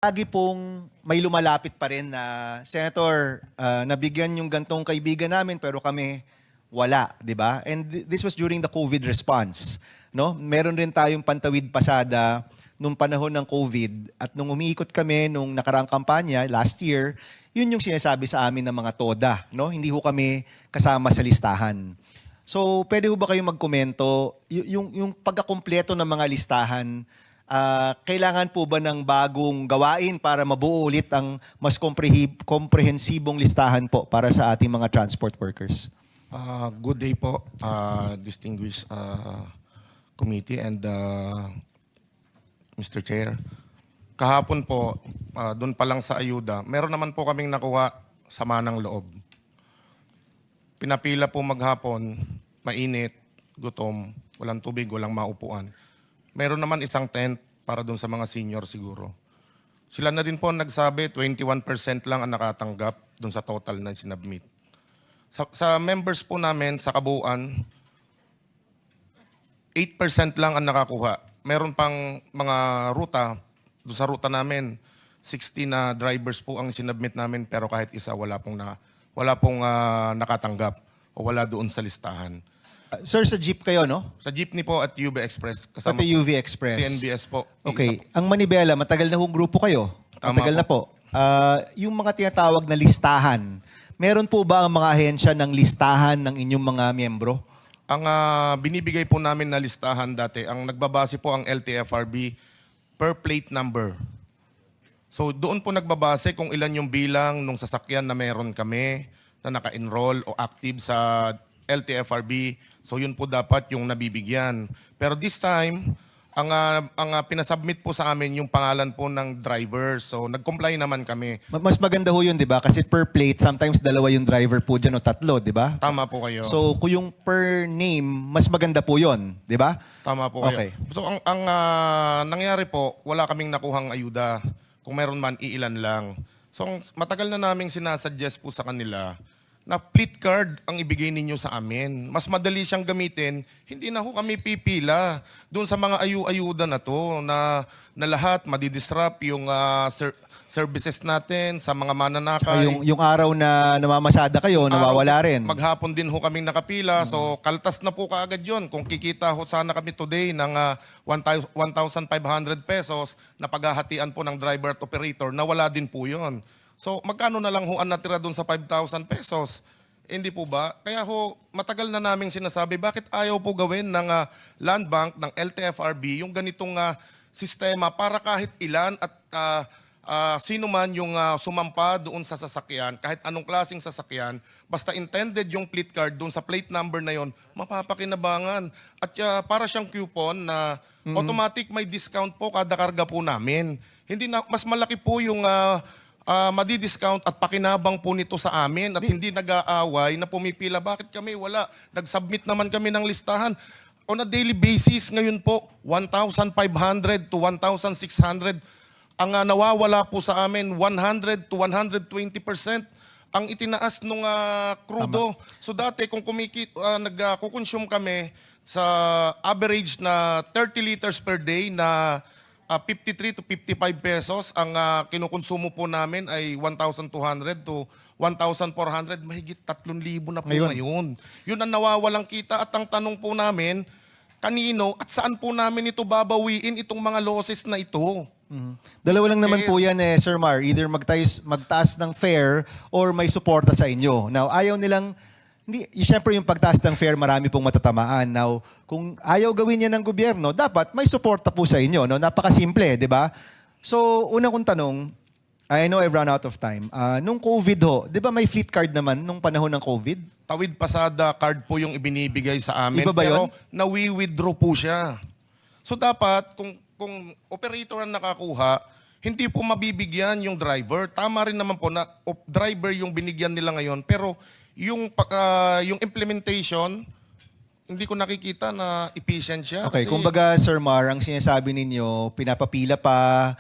Lagi pong may lumalapit pa rin na, Senator, nabigyan yung gantong kaibigan namin pero kami wala, di ba? And this was during the COVID response. No? Meron rin tayong pantawid pasada nung panahon ng COVID at nung umiikot kami nung nakaraang kampanya last year, yun yung sinasabi sa amin ng mga TODA. No? Hindi ho kami kasama sa listahan. So, pwede ho ba kayong magkomento? Yung pagkakumpleto ng mga listahan, kailangan po ba ng bagong gawain para mabuo ulit ang mas komprehensibong listahan po para sa ating mga transport workers? Good day po, distinguished committee and Mr. Chair. Kahapon po, doon pa lang sa ayuda, meron naman po kaming nakuha sama ng loob. Pinapila po maghapon, mainit, gutom, walang tubig, walang maupuan. Meron naman isang tent para doon sa mga senior siguro. Sila na din po nagsabi, 21% lang ang nakatanggap doon sa total na sinubmit. Sa members po namin, sa kabuuan, 8% lang ang nakakuha. Meron pang mga ruta, doon sa ruta namin, 60 na drivers po ang sinubmit namin pero kahit isa wala pong nakatanggap o wala doon sa listahan. Sir, sa jeep kayo, no? Sa jeepney po at UV Express. Pati UV Express. TNBS po. Okay. Ang Manibela, matagal na hong grupo kayo. Tama Matagal na po. Yung mga tinatawag na listahan, meron po ba ang mga ahensya ng listahan ng inyong mga miyembro? Ang binibigay po namin na listahan dati, ang nagbabase po ang LTFRB per plate number. So doon po nagbabase kung ilan yung bilang ng sasakyan na meron kami na naka-enroll o active sa LTFRB. So yun po dapat yung nabibigyan. Pero this time, ang pinasubmit po sa amin yung pangalan po ng driver. So nag-comply naman kami. Mas maganda ho yun, di ba? Kasi per plate, sometimes dalawa yung driver po dyan o tatlo, di ba? Tama po kayo. So kung yung per name, mas maganda po yun, di ba? Tama po kayo. Okay. So ang nangyari po, wala kaming nakuhang ayuda. Kung meron man, iilan lang. So matagal na naming sinasuggest po sa kanila na fleet card ang ibigay ninyo sa amin. Mas madali siyang gamitin. Hindi na ho kami pipila doon sa mga ayuda na to na lahat madidisrupt yung services natin sa mga mananakay. Yung araw na namamasada kayo, nawawala rin. Maghapon din ho kaming nakapila. So kaltas na po kaagad yun. Kung kikita ho sana kami today ng 1,500 pesos na paghahatian po ng driver at operator, nawala din po yun. So magkano na lang ho ang natira doon sa 5,000 pesos? Hindi po ba? Kaya ho, matagal na naming sinasabi, bakit ayaw po gawin ng Land Bank, ng LTFRB, yung ganitong sistema para kahit ilan at sino man yung sumampa doon sa sasakyan, kahit anong klaseng sasakyan, basta intended yung fleet card doon sa plate number na yon, mapapakinabangan. At para siyang coupon na automatic may discount po kada karga po namin. Hindi na, mas malaki po yung madi-discount at pakinabang po nito sa amin at hindi nag-aaway na pumipila. Bakit kami wala? Nag-submit naman kami ng listahan. On a daily basis, ngayon po, 1,500 to 1,600. Ang nawawala po sa amin, 100 to 120% ang itinaas ng krudo. So dati, kung nagkukonsume kami sa average na 30 liters per day na 53 to 55 pesos, ang kinukonsumo po namin ay 1,200 to 1,400, mahigit 3,000 na po ngayon. Yun ang nawawalang kita at ang tanong po namin, kanino at saan po namin ito babawiin itong mga losses na ito? Dalawa lang naman po yan Sir Mar. Either magtaas ng fare or may suporta sa inyo. Now, ayaw nilang, siyempre yung pagtaas ng fare, marami pong matatamaan. Now, kung ayaw gawin yan ng gobyerno, dapat may suporta po sa inyo. No? Napakasimple, di ba? So, una kong tanong, I know I've run out of time. Nung COVID ho, di ba may fleet card naman nung panahon ng COVID? Tawid pasada card po yung ibinibigay sa amin. Iba ba pero yun? nawi-withdraw po siya. So dapat, kung operator ang nakakuha, hindi po mabibigyan yung driver. Tama rin naman po na driver yung binigyan nila ngayon. Pero yung implementation, hindi ko nakikita na efficient siya. Okay, kumbaga Sir Mar, ang sinasabi ninyo, pinapapila pa,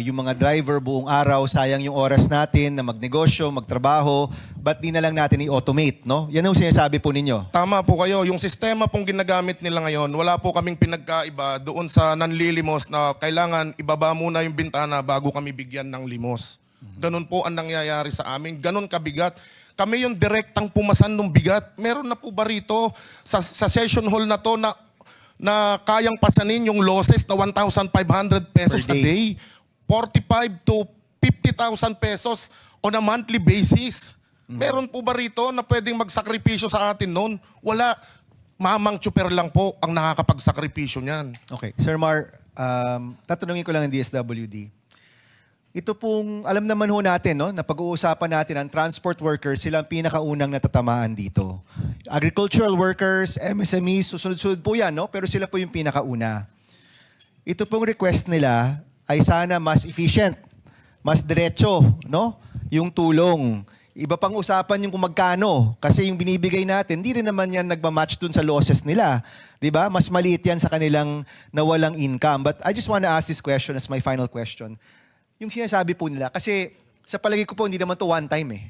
Yung mga driver buong araw, sayang yung oras natin na magnegosyo, magtrabaho, ba't di na lang natin i-automate, no? Yan ang sinasabi po ninyo. Tama po kayo. Yung sistema pong ginagamit nila ngayon, wala po kaming pinagkaiba doon sa nanlilimos na kailangan ibaba muna yung bintana bago kami bigyan ng limos. Ganun po ang nangyayari sa amin. Ganun kabigat. Kami yung direktang pumasan ng bigat. Meron na po ba rito sa session hall na to na kayang pasanin yung losses na 1,500 pesos Per a day? 45 to 50,000 pesos on a monthly basis. Meron po ba rito na pwedeng magsakripisyo sa atin noon? Wala. Mamang tsuper lang po ang nakakapagsakripisyo niyan. Okay. Sir Mar, tatanungin ko lang ang DSWD. Ito pong, alam naman ho natin, no, na pag-uusapan natin ang transport workers, sila ang pinakaunang natatamaan dito. Agricultural workers, MSMEs, susunod-sunod po yan, no? Pero sila po yung pinakauna. Ito pong request nila ay sana mas efficient, mas diretso, no? Yung tulong. Iba pang usapan yung kung magkano. Kasi yung binibigay natin, hindi rin naman yan nagmamatch dun sa losses nila. Diba? Mas maliit yan sa kanilang nawalang income. But I just want to ask this question as my final question. Yung sinasabi po nila, kasi sa palagi ko po, hindi naman to one time eh.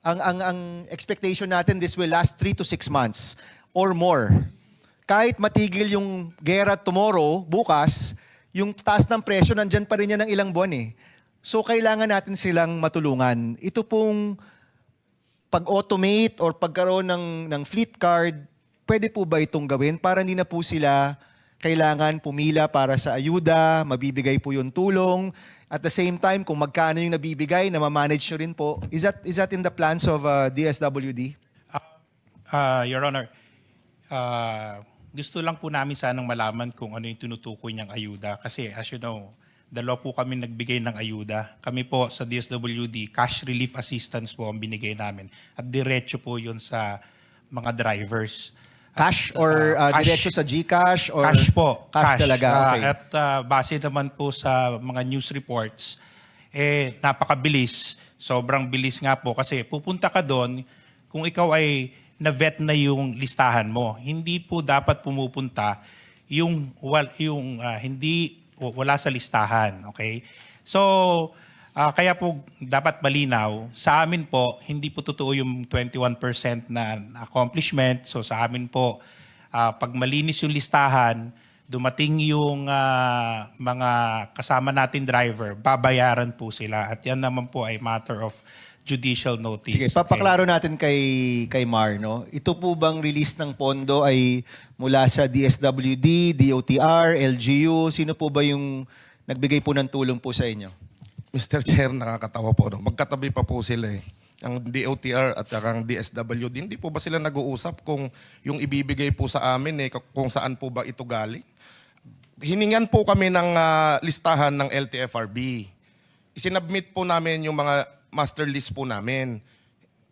Ang expectation natin, this will last 3 to 6 months or more. Kahit matigil yung gera tomorrow, bukas, yung taas ng presyo, nandyan pa rin yan ng ilang buwan eh. So kailangan natin silang matulungan. Ito pong pag-automate or pagkaroon ng fleet card, pwede po ba itong gawin para hindi na po sila kailangan pumila para sa ayuda, mabibigay po yung tulong. At the same time, kung magkano yung nabibigay, na ma-manage nyo rin po. Is that in the plans of DSWD? Your Honor, gusto lang po namin sanang malaman kung ano yung tinutukoy niyang ayuda. Kasi as you know, dalawa po kami nagbigay ng ayuda. Kami po sa DSWD, cash relief assistance po ang binigay namin. At diretso po yun sa mga drivers. Cash or cash. diretso sa GCash? Or Cash po. Cash talaga, okay. At base naman po sa mga news reports, napakabilis. Sobrang bilis nga po kasi pupunta ka doon kung ikaw ay na-vet na yung listahan mo. Hindi po dapat pumupunta yung wala sa listahan. Okay? So, kaya po dapat malinaw. Sa amin po, hindi po totoo yung 21% na accomplishment. So sa amin po, pag malinis yung listahan, dumating yung mga kasama natin driver, babayaran po sila. At yan naman po ay matter of judicial notice. Sige, papaklaro natin kay Mar, no? Ito po bang release ng pondo ay mula sa DSWD, DOTR, LGU? Sino po ba yung nagbigay po ng tulong po sa inyo? Mr. Chair, nakakatawa po. No? Magkatabi pa po sila eh. Ang DOTR at ang DSWD, hindi po ba sila nag-uusap kung yung ibibigay po sa amin, kung saan po ba ito galing? Hiningan po kami ng listahan ng LTFRB. Isinabmit po namin yung mga master list po namin.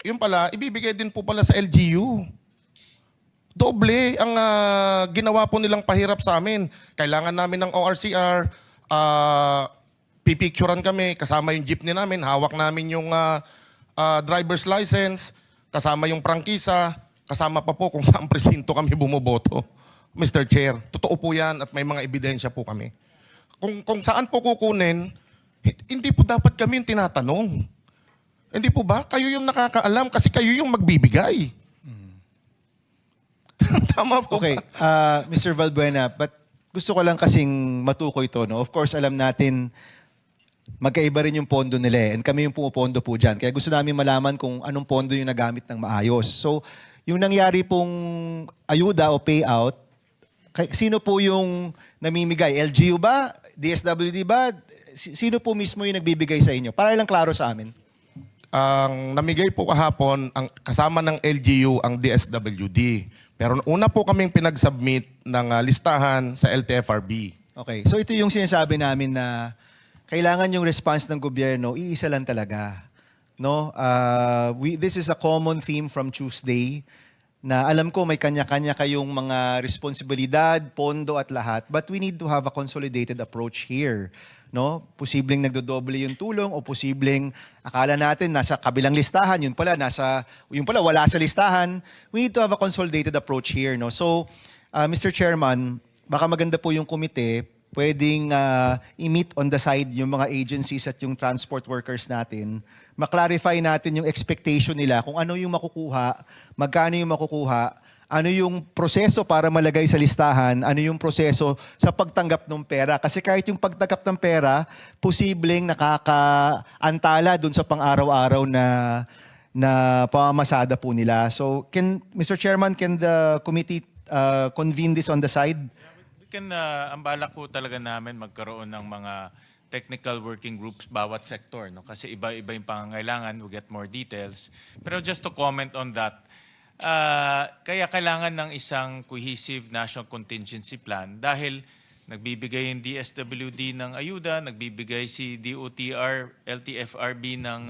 Yung pala, ibibigay din po pala sa LGU. Doble ang ginawa po nilang pahirap sa amin. Kailangan namin ng ORCR, pipicturean kami, kasama yung jeepney namin, hawak namin yung driver's license, kasama yung prangkisa, kasama pa po kung saan presinto kami bumoboto. Mr. Chair, totoo po yan at may mga ebidensya po kami. Kung saan po kukunin, hindi po dapat kami yung tinatanong. Hindi po ba? Kayo yung nakakaalam kasi kayo yung magbibigay. Tama po Okay, ba? Mr. Valbuena, but gusto ko lang kasing matukoy ito, no? Of course, alam natin magkaiba rin yung pondo nila eh. And kami yung pumupondo po dyan. Kaya gusto namin malaman kung anong pondo yung nagamit ng maayos. So, yung nangyari pong ayuda o payout, sino po yung namimigay? LGU ba? DSWD ba? Sino po mismo yung nagbibigay sa inyo? Para lang klaro sa amin. Ang namigay po kahapon, ang kasama ng LGU, ang DSWD. Pero una po kaming pinag-submit ng listahan sa LTFRB. Okay. So, ito yung sinasabi namin na kailangan yung response ng gobyerno, iisa lang talaga. No? This is a common theme from Tuesday na alam ko may kanya-kanya kayong mga responsibilidad, pondo at lahat, but we need to have a consolidated approach here. No? Posibleng nagdodoble yung tulong o posibleng akala natin nasa kabilang listahan, yun pala wala sa listahan. We need to have a consolidated approach here. No? So, Mr. Chairman, baka maganda po yung komite, pwedeng i-meet on the side yung mga agencies at yung transport workers natin, maklarify natin yung expectation nila kung ano yung makukuha, magkano yung makukuha, ano yung proseso para malagay sa listahan, ano yung proseso sa pagtanggap ng pera. Kasi kahit yung pagtanggap ng pera, posibleng nakakaantala dun sa pang-araw-araw na pamamasada po nila. So, Mr. Chairman, can the committee convene this on the side? Ang balak po talaga namin magkaroon ng mga technical working groups bawat sector, no? Kasi iba-iba yung pangangailangan, we'll get more details. Pero just to comment on that, kaya kailangan ng isang cohesive national contingency plan dahil nagbibigay yung DSWD ng ayuda, nagbibigay si DOTR, LTFRB ng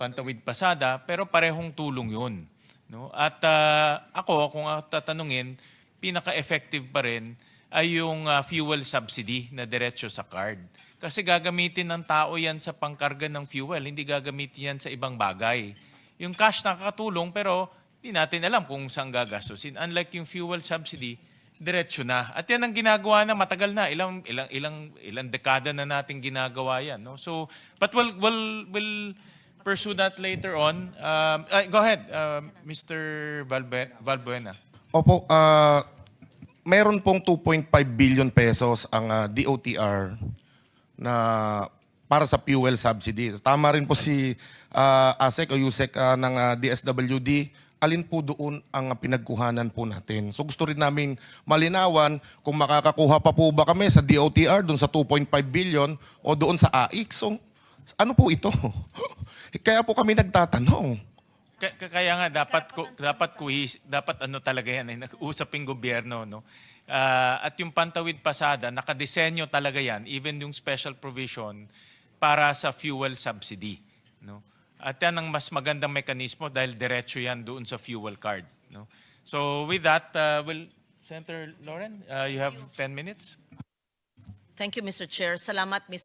pantawid pasada, pero parehong tulong yun. No? At kung tatanungin, pinaka-effective pa rin ay yung fuel subsidy na diretso sa card. Kasi gagamitin ng tao yan sa pangkarga ng fuel, hindi gagamitin yan sa ibang bagay. Yung cash nakakatulong pero di natin alam kung saan gagastusin. Unlike yung fuel subsidy, diretso na. At yan ang ginagawa na matagal na, ilang dekada na nating ginagawa yan. No? So, but we'll pursue that later on. Go ahead, Mr. Valbuena. Opo, meron pong 2.5 billion pesos ang DOTR na para sa fuel subsidy. Tama rin po si ASEC o USEC ng DSWD. Alin po doon ang pinagkuhanan po natin? So gusto rin namin malinawan kung makakakuha pa po ba kami sa DOTR doon sa 2.5 billion o doon sa AIC. So ano po ito? Kaya po kami nagtatanong. Kaya nga dapat ano talaga yan ay nag-usap yung gobyerno, no. At yung pantawid pasada nakadesenyo talaga yan, even yung special provision para sa fuel subsidy, no. At yan ang mas magandang mekanismo dahil diretso yan doon sa fuel card, no. So with that, Senator Lauren, you have 10 minutes. Thank you, Mr. Chair. Salamat, Mr.